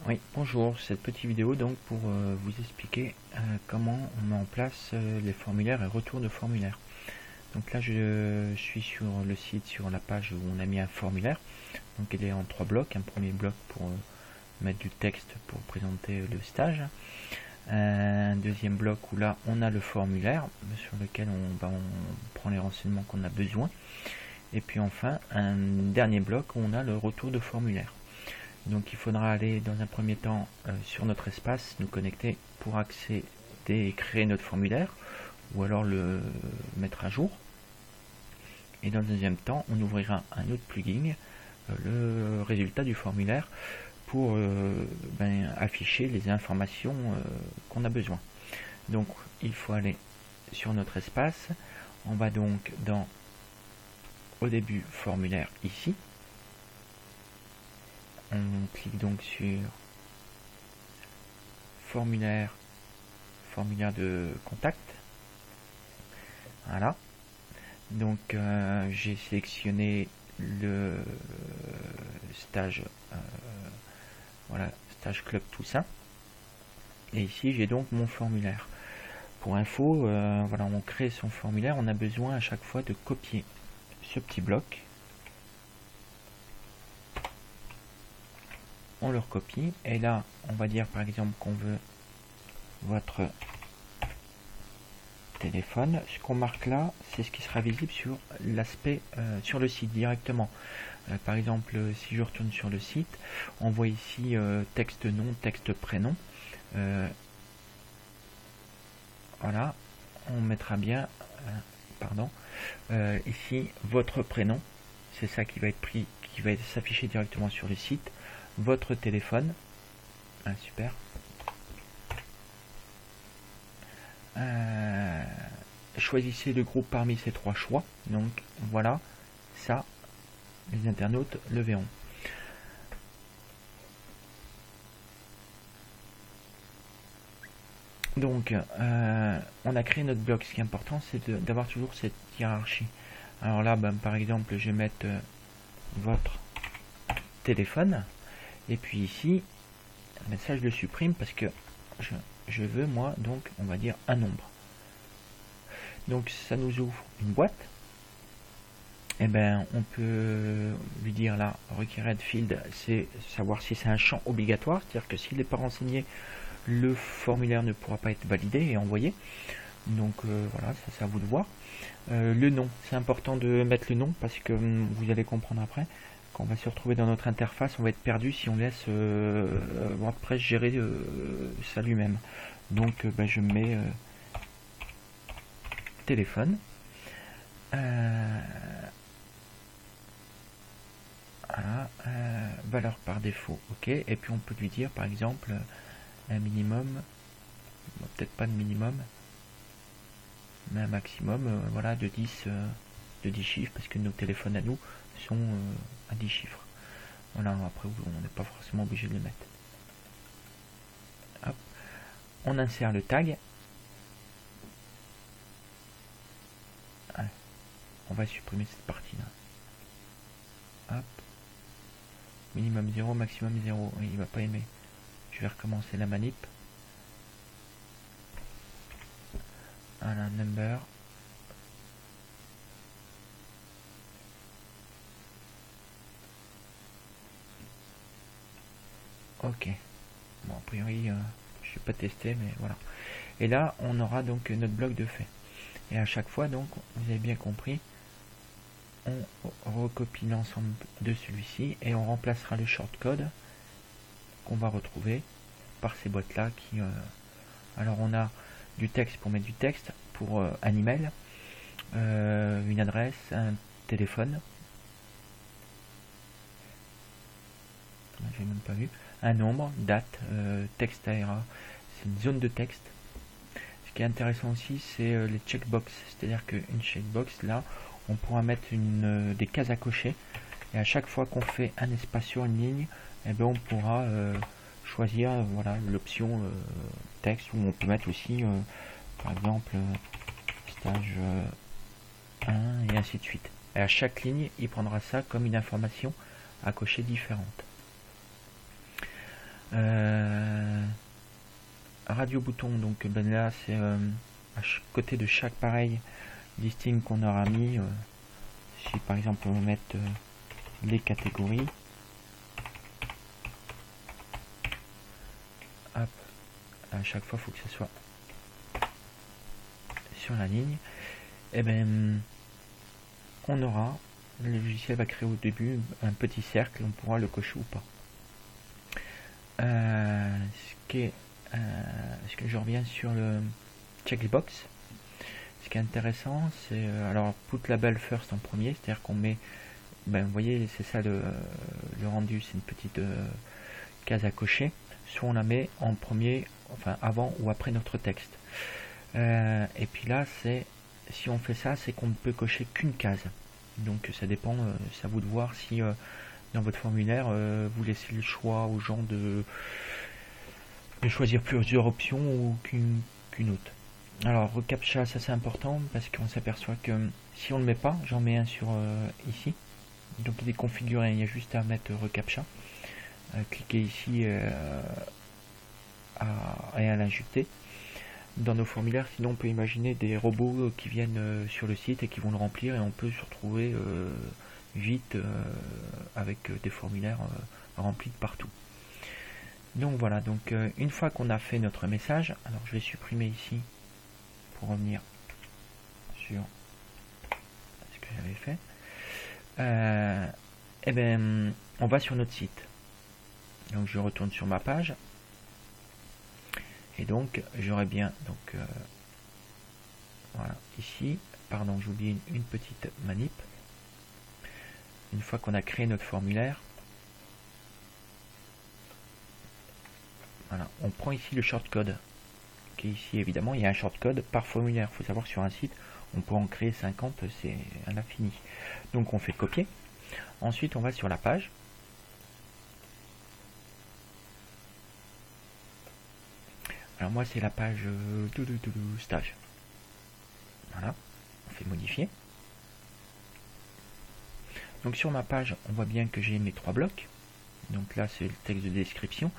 Oui, bonjour, cette petite vidéo donc pour vous expliquer comment on met en place les formulaires et retour de formulaires. Donc là je suis sur le site, sur la page où on a mis un formulaire. Donc il est en 3 blocs. Un premier bloc pour mettre du texte pour présenter le stage. Un deuxième bloc où là on a le formulaire sur lequel on prend les renseignements qu'on a besoin. Et puis enfin un dernier bloc où on a le retour de formulaire. Donc il faudra aller dans un premier temps sur notre espace, nous connecter pour accéder et créer notre formulaire, ou alors le mettre à jour. Et dans le deuxième temps, on ouvrira un autre plugin, le résultat du formulaire, pour afficher les informations qu'on a besoin. Donc il faut aller sur notre espace, on va donc dans au début formulaire ici. On clique donc sur formulaire de contact. Voilà. Donc j'ai sélectionné le stage, voilà, stage club Toussaint. Et ici j'ai donc mon formulaire. Pour info, voilà, on crée son formulaire. On a besoin à chaque fois de copier ce petit bloc. On le recopie et là on va dire par exemple qu'on veut votre téléphone. Ce qu'on marque là, c'est ce qui sera visible sur l'aspect sur le site directement. Par exemple, si je retourne sur le site, on voit ici texte nom, texte prénom. Voilà, on mettra bien ici votre prénom. C'est ça qui va être pris, qui va s'afficher directement sur le site. Votre téléphone, super. Choisissez le groupe parmi ces 3 choix. Donc voilà, ça, les internautes le verront. Donc on a créé notre bloc. Ce qui est important, c'est d'avoir toujours cette hiérarchie. Alors là, par exemple, je vais mettre votre téléphone. Et puis ici, ça je le supprime parce que je veux moi, donc on va dire un nombre. Donc ça nous ouvre une boîte. Et on peut lui dire là, required field, c'est savoir si c'est un champ obligatoire, c'est-à-dire que s'il n'est pas renseigné, le formulaire ne pourra pas être validé et envoyé. Donc voilà, ça c'est à vous de voir. Le nom, c'est important de mettre le nom parce que vous allez comprendre après. On va se retrouver dans notre interface, on va être perdu si on laisse WordPress gérer ça lui-même. Donc je mets téléphone. Voilà, valeur par défaut, ok. Et puis on peut lui dire par exemple un minimum, peut-être pas de minimum, mais un maximum voilà, de 10 chiffres, parce que nos téléphones à nous sont à 10 chiffres. Voilà, après on n'est pas forcément obligé de le mettre. Hop. On insère le tag. Allez. On va supprimer cette partie là. Hop. Minimum 0, maximum 0. Oui, il va pas aimer. Je vais recommencer la manip. Voilà, number. Ok. Bon, a priori, je vais pas tester, mais voilà. Et là, on aura donc notre bloc de fait. Et à chaque fois, donc, vous avez bien compris, on recopie l'ensemble de celui-ci et on remplacera le shortcode qu'on va retrouver par ces boîtes-là qui... alors, on a du texte pour mettre du texte, pour un email, une adresse, un téléphone. J'ai même pas vu. Un nombre, date, texte ARA, c'est une zone de texte. Ce qui est intéressant aussi, c'est les checkbox, c'est-à-dire qu'une checkbox, là, on pourra mettre des cases à cocher, et à chaque fois qu'on fait un espace sur une ligne, on pourra choisir voilà, l'option texte, où on peut mettre aussi, par exemple, stage 1, et ainsi de suite. Et à chaque ligne, il prendra ça comme une information à cocher différente. Radio bouton, donc ben là c'est à côté de chaque pareil listing qu'on aura mis. Si par exemple on veut mettre les catégories, hop, à chaque fois il faut que ce soit sur la ligne, et ben on aura, le logiciel va créer au début un petit cercle, on pourra le cocher ou pas. Est-ce que je reviens sur le checkbox? Ce qui est intéressant, c'est alors put label first en premier, c'est-à-dire qu'on met, ben vous voyez, c'est ça le rendu, c'est une petite case à cocher. Soit on la met en premier, enfin avant ou après notre texte. Et puis là, c'est si on fait ça, c'est qu'on ne peut cocher qu'une case. Donc ça dépend, c'est à vous de voir si dans votre formulaire vous laissez le choix aux gens de choisir plusieurs options ou qu'une autre. Alors reCAPTCHA, ça c'est important parce qu'on s'aperçoit que si on ne le met pas, j'en mets un sur ici, donc il est configuré, il y a juste à mettre reCAPTCHA, cliquez ici et à l'injecter dans nos formulaires. Sinon on peut imaginer des robots qui viennent sur le site et qui vont le remplir, et on peut se retrouver vite avec des formulaires remplis de partout. Donc voilà, donc une fois qu'on a fait notre message, alors je vais supprimer ici pour revenir sur ce que j'avais fait. Et ben on va sur notre site. Donc je retourne sur ma page. Et donc j'aurais bien, donc voilà, ici, pardon, j'ai oublié une petite manip. Une fois qu'on a créé notre formulaire, voilà, on prend ici le shortcode qui est ici. Évidemment, il y a un shortcode par formulaire. Il faut savoir que sur un site, on peut en créer 50, c'est à l'infini. Donc on fait copier. Ensuite, on va sur la page. Alors moi, c'est la page stage. Voilà, on fait modifier. Donc sur ma page, on voit bien que j'ai mes 3 blocs. Donc là, c'est le texte de description.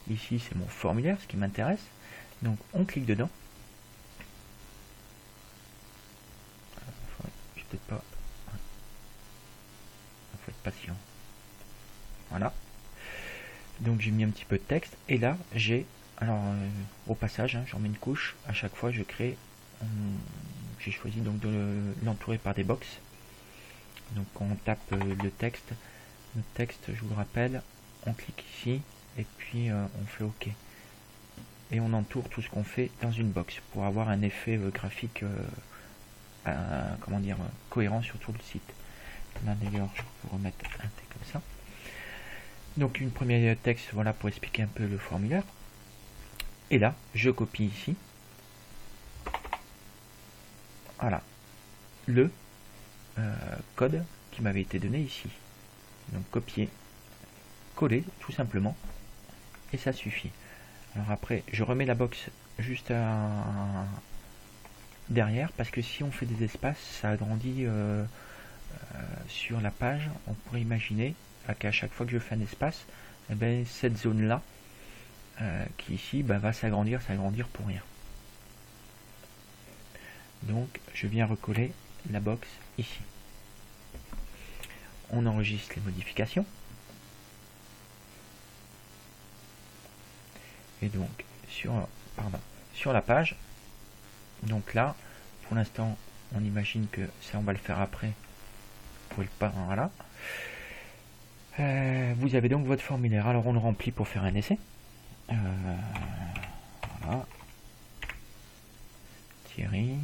Ici, c'est mon formulaire, ce qui m'intéresse. Donc on clique dedans. Je vais peut-être pas. Il faut être patient. Voilà. Donc j'ai mis un petit peu de texte. Et là, j'ai. Alors, au passage, j'en mets une couche. À chaque fois, je crée. J'ai choisi donc de l'entourer par des box. Donc on tape le texte. Le texte, je vous le rappelle, on clique ici et puis on fait OK. Et on entoure tout ce qu'on fait dans une box pour avoir un effet graphique comment dire, cohérent sur tout le site. Là d'ailleurs, je vais vous remettre un texte comme ça. Donc une première texte, voilà, pour expliquer un peu le formulaire. Et là, je copie ici. Voilà. Le code qui m'avait été donné ici. Donc copier, coller tout simplement, et ça suffit. Alors après, je remets la box juste derrière, parce que si on fait des espaces, ça agrandit sur la page. On pourrait imaginer qu'à chaque fois que je fais un espace, eh ben, cette zone là qui ici va s'agrandir pour rien. Donc je viens recoller la box ici. On enregistre les modifications. Et donc sur la page, donc là, pour l'instant, on imagine que ça, on va le faire après. Pour le pas, voilà. Vous avez donc votre formulaire. Alors on le remplit pour faire un essai. Voilà. Thierry.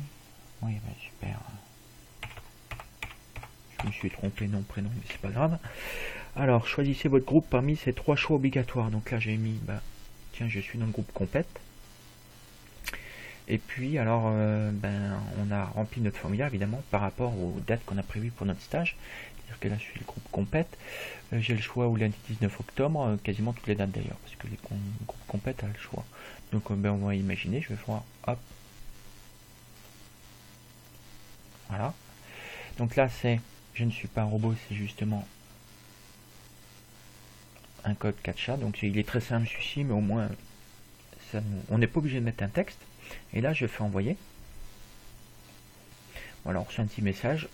Oui, bah super. Je me suis trompé, nom, prénom, mais c'est pas grave. Alors, choisissez votre groupe parmi ces 3 choix obligatoires. Donc là, j'ai mis, tiens, je suis dans le groupe compète. Et puis, alors, on a rempli notre formulaire, évidemment, par rapport aux dates qu'on a prévues pour notre stage. C'est-à-dire que là, je suis le groupe compète. J'ai le choix au lundi 19 octobre, quasiment toutes les dates d'ailleurs, parce que les groupes compète a le choix. Donc, on va imaginer, je vais voir, hop. Voilà. Donc là, c'est, je ne suis pas un robot, c'est justement un code CAPTCHA. Donc il est très simple celui-ci, mais au moins on n'est pas obligé de mettre un texte. Et là je fais envoyer. Voilà, on reçoit un petit message.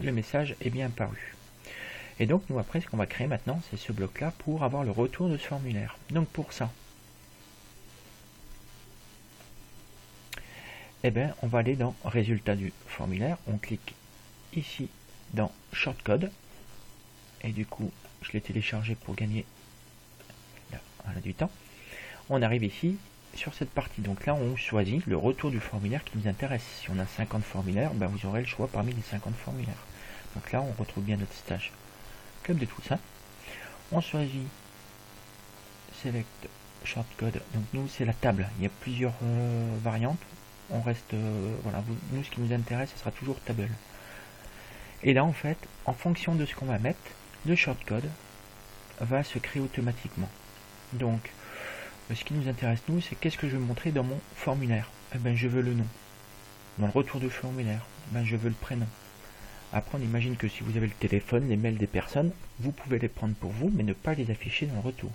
Le message est bien apparu. Et donc nous après ce qu'on va créer maintenant, c'est ce bloc là pour avoir le retour de ce formulaire. Donc pour ça, eh bien, on va aller dans résultat du formulaire, on clique ici dans shortcode, et du coup je l'ai téléchargé pour gagner voilà, du temps. On arrive ici sur cette partie, donc là on choisit le retour du formulaire qui nous intéresse. Si on a 50 formulaires, ben vous aurez le choix parmi les 50 formulaires. Donc là on retrouve bien notre stage club de tout ça. On choisit select shortcode, donc nous c'est la table, il y a plusieurs variantes. On reste, voilà, nous ce qui nous intéresse ce sera toujours table. Et là en fait, en fonction de ce qu'on va mettre, le shortcode va se créer automatiquement. Donc ce qui nous intéresse nous, c'est qu'est-ce que je veux montrer dans mon formulaire. Eh ben je veux le nom. Dans le retour du formulaire, ben je veux le prénom. Après on imagine que si vous avez le téléphone, les mails des personnes, vous pouvez les prendre pour vous, mais ne pas les afficher dans le retour.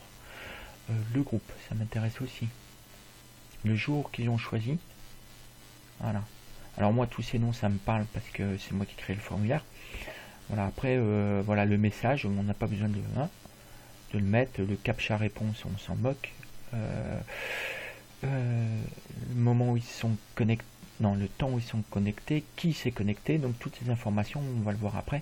Le groupe, ça m'intéresse aussi. Le jour qu'ils ont choisi. Voilà. Alors moi tous ces noms ça me parle parce que c'est moi qui crée le formulaire. Voilà, après voilà le message, on n'a pas besoin de le mettre. Le captcha réponse, on s'en moque. Le moment où ils sont connectés, non, le temps où ils sont connectés, qui s'est connecté, donc toutes ces informations on va le voir après.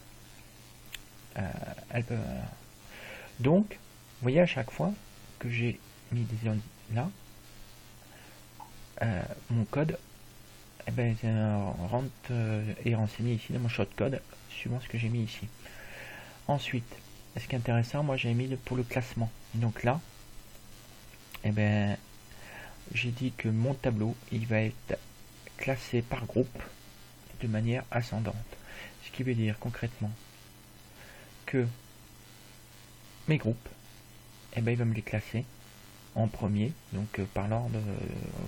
Donc vous voyez, à chaque fois que j'ai mis des là, mon code eh ben, rentre et renseigné ici dans mon shortcode suivant ce que j'ai mis ici. Ensuite, ce qui est intéressant, moi j'ai mis pour le classement. Donc là, eh ben, j'ai dit que mon tableau il va être classé par groupe de manière ascendante. Ce qui veut dire concrètement que mes groupes, eh ben, il va me les classer en premier, donc par l'ordre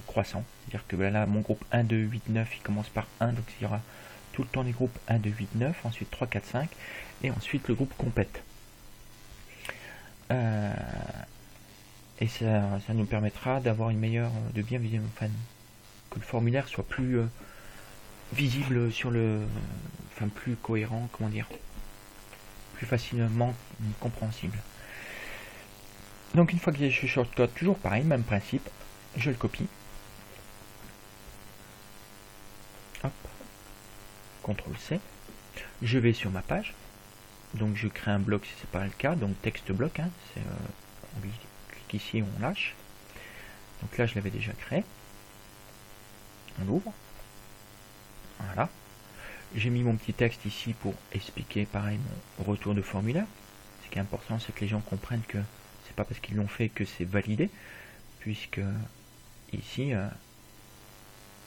croissant. C'est-à-dire que là, mon groupe 1, 2, 8, 9, il commence par 1, donc il y aura tout le temps les groupes 1, 2, 8, 9, ensuite 3, 4, 5, et ensuite le groupe complète. Et ça nous permettra d'avoir une meilleure, de bien viser, enfin, que le formulaire soit plus visible sur le, enfin plus cohérent, comment dire, plus facilement compréhensible. Donc une fois que j'ai ce shortcode, toujours pareil, même principe, je le copie. Hop, CTRL C. Je vais sur ma page. Donc je crée un bloc si ce n'est pas le cas, donc texte bloc, hein, on clique ici, on lâche. Donc là je l'avais déjà créé. On l'ouvre. Voilà. J'ai mis mon petit texte ici pour expliquer pareil mon retour de formulaire. Ce qui est important, c'est que les gens comprennent que c'est pas parce qu'ils l'ont fait que c'est validé, puisque ici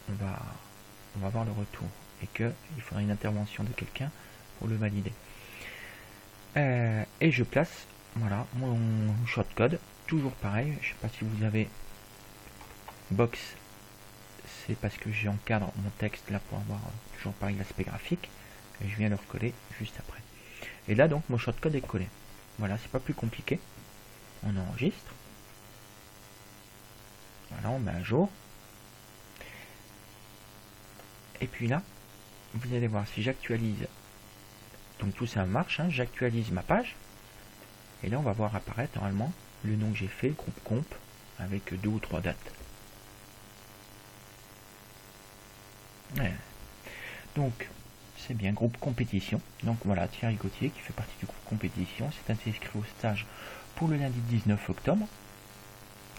on va avoir le retour et qu'il faudra une intervention de quelqu'un pour le valider. Et je place voilà mon shortcode, toujours pareil. Je sais pas si vous avez box, c'est parce que j'encadre mon texte là pour avoir toujours pareil l'aspect graphique, et je viens le recoller juste après. Et là donc mon shortcode est collé. Voilà, c'est pas plus compliqué. On enregistre. Voilà, on met à jour. Et puis là, vous allez voir si j'actualise. Donc tout ça marche, hein, j'actualise ma page. Et là, on va voir apparaître normalement le nom que j'ai fait, groupe comp, avec 2 ou 3 dates. Ouais. Donc, c'est bien, groupe compétition. Donc voilà, Thierry Gauthier qui fait partie du groupe compétition. C'est inscrit au stage pour le lundi 19 octobre,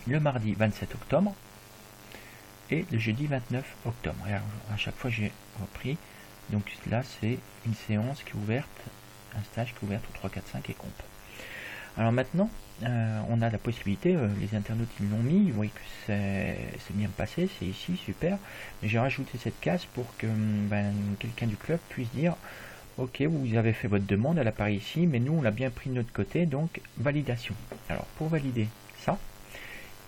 le mardi 27 octobre et le jeudi 29 octobre. Et alors, à chaque fois j'ai repris. Donc là c'est une séance qui est ouverte, un stage qui est ouvert au 3, 4, 5 et comp. Alors maintenant on a la possibilité, les internautes ils l'ont mis, vous voyez que c'est bien passé, c'est ici, super. Mais j'ai rajouté cette case pour que quelqu'un du club puisse dire ok, vous avez fait votre demande, elle apparaît ici, mais nous on l'a bien pris de notre côté, donc validation. Alors pour valider ça,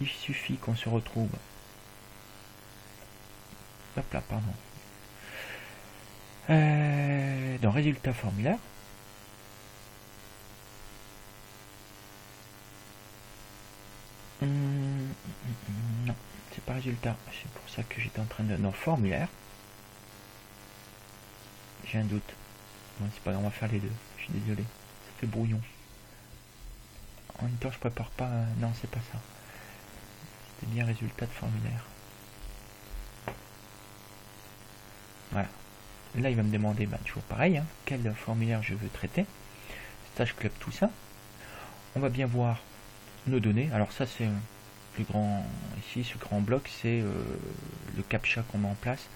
il suffit qu'on se retrouve, hop là, pardon, dans résultat formulaire. Non, c'est pas résultat. C'est pour ça que j'étais en train de... Non, formulaire. J'ai un doute. Bon, c'est pas grave, on va faire les deux. Je suis désolé. Ça fait brouillon. En même temps, je prépare pas... Non, c'est pas ça. C'était bien résultat de formulaire. Voilà. Là, il va me demander, toujours pareil, hein, quel formulaire je veux traiter. Stage club, tout ça. On va bien voir nos données. Alors ça, c'est le grand... Ici, ce grand bloc, c'est le CAPTCHA qu'on met en place.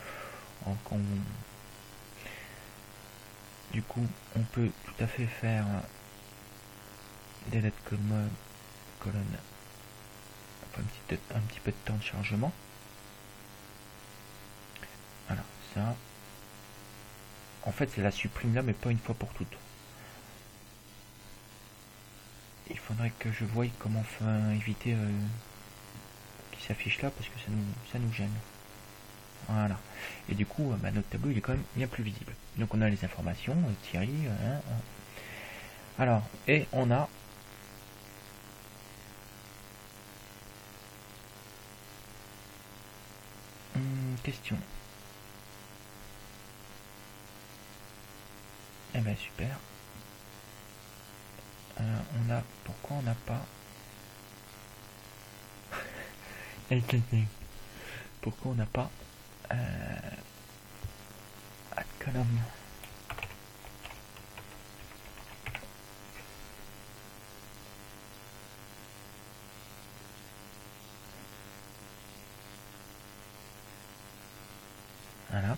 Du coup, on peut tout à fait faire des lettres comme colonne. Enfin, un petit peu de temps de chargement. Voilà, ça. En fait, c'est la supprime là, mais pas une fois pour toutes. Il faudrait que je voie comment éviter qu'il s'affiche là, parce que ça nous gêne. Voilà. Et du coup, notre tableau, il est quand même bien plus visible. Donc on a les informations, Thierry. Alors, et on a question. Eh ben super. On a... Pourquoi on n'a pas... Pourquoi on n'a pas... ad column. Voilà.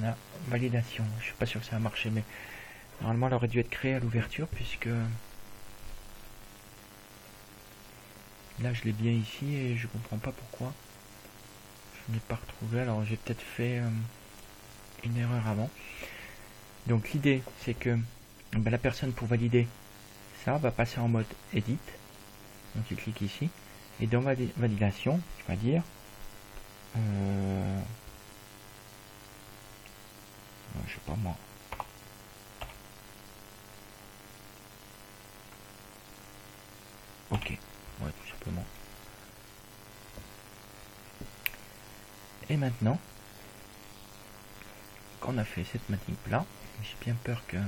La validation. Je suis pas sûr que ça va marcher, mais normalement elle aurait dû être créée à l'ouverture, puisque là je l'ai bien ici et je comprends pas pourquoi je n'ai pas retrouvé. Alors j'ai peut-être fait une erreur avant. Donc l'idée c'est que la personne, pour valider ça, va passer en mode edit. Donc il clique ici et dans validation, je vais dire je sais pas moi. Ok, ouais, tout simplement. Et maintenant, qu'on a fait cette manip là, j'ai bien peur que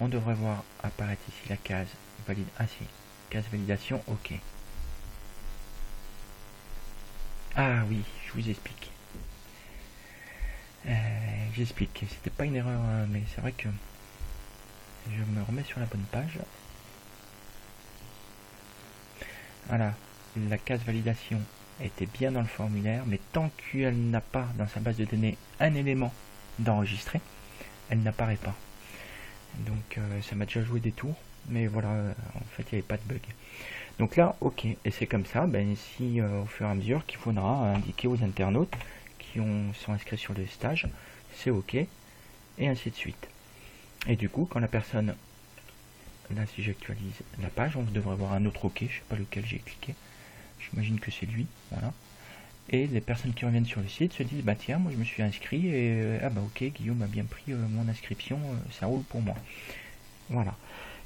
on devrait voir apparaître ici la case valide. Ah si, case validation, ok. Ah oui, je vous explique. J'explique, c'était pas une erreur, mais c'est vrai que je me remets sur la bonne page. Voilà, la case validation était bien dans le formulaire, mais tant qu'elle n'a pas dans sa base de données un élément d'enregistré, elle n'apparaît pas. Donc ça m'a déjà joué des tours, mais voilà, en fait il n'y avait pas de bug. Donc là, ok, et c'est comme ça, ici au fur et à mesure qu'il faudra indiquer aux internautes qui sont inscrits sur le stage, c'est ok, et ainsi de suite. Et du coup, quand la personne, là si j'actualise la page, on devrait voir un autre ok, je sais pas lequel j'ai cliqué, j'imagine que c'est lui, voilà. Et les personnes qui reviennent sur le site se disent, tiens, moi je me suis inscrit, et ok, Guillaume a bien pris mon inscription, ça roule pour moi. Voilà.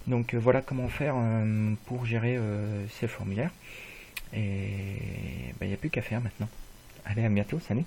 Donc voilà comment faire pour gérer ces formulaires. Et il n'y a plus qu'à faire maintenant. Allez, à bientôt, salut.